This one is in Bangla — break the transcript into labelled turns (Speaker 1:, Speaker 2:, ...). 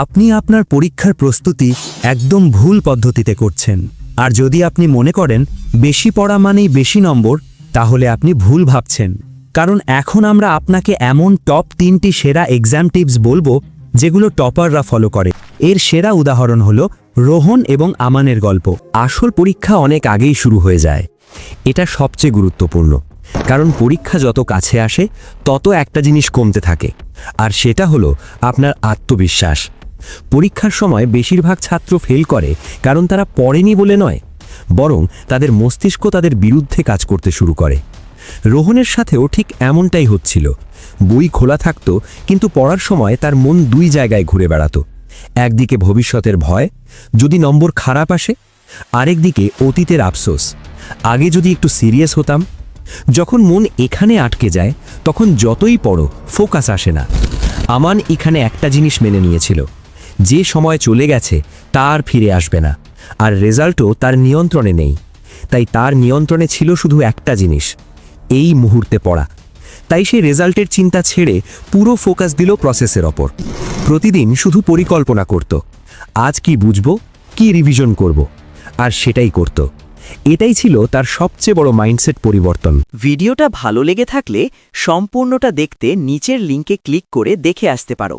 Speaker 1: আপনি আপনার পরীক্ষার প্রস্তুতি একদম ভুল পদ্ধতিতে করছেন। আর যদি আপনি মনে করেন বেশি পড়া মানেই বেশি নম্বর, তাহলে আপনি ভুল ভাবছেন। কারণ এখন আমরা আপনাকে এমন টপ 3টি সেরা এক্সাম টিপস বলবো যেগুলো টপাররা ফলো করে। এর সেরা উদাহরণ হলো রোহন এবং আমানের গল্প।
Speaker 2: আসল পরীক্ষা অনেক আগেই শুরু হয়ে যায়। এটা সবচেয়ে গুরুত্বপূর্ণ, কারণ পরীক্ষা যত কাছে আসে তত একটা জিনিস কমতে থাকে, আর সেটা হলো আপনার আত্মবিশ্বাস। পরীক্ষার সময় বেশিরভাগ ছাত্র ফেল করে কারণ তারা পড়েনি বলে নয়, বরং তাদের মস্তিষ্ক তাদের বিরুদ্ধে কাজ করতে শুরু করে। রোহনের সাথেও ঠিক এমনটাই হচ্ছিল। বই খোলা থাকতো, কিন্তু পড়ার সময় তার মন দুই জায়গায় ঘুরে বেড়াতো। একদিকে ভবিষ্যতের ভয়, যদি নম্বর খারাপ আসে, আরেকদিকে অতীতের আফসোস, আগে যদি একটু সিরিয়াস হতাম। যখন মন এখানে আটকে যায়, তখন যতই পড়ো ফোকাস আসে না। আমান এখানে একটা জিনিস মেনে নিয়েছিল, যে সময় চলে গেছে তার ফিরে আসবে না, আর রেজাল্টও তার নিয়ন্ত্রণে নেই। তাই তার নিয়ন্ত্রণে ছিল শুধু একটা জিনিস, এই মুহূর্তে পড়া। তাই সে রেজাল্টের চিন্তা ছেড়ে পুরো ফোকাস দিল প্রসেসের ওপর। প্রতিদিন শুধু পরিকল্পনা করত, আজ কি বুঝবো, কি রিভিশন করব, আর সেটাই করত। এটাই ছিল তার সবচেয়ে বড় মাইন্ডসেট পরিবর্তন।
Speaker 3: ভিডিওটা ভালো লেগে থাকলে সম্পূর্ণটা দেখতে নিচের লিংকে ক্লিক করে দেখে আসতে পারো।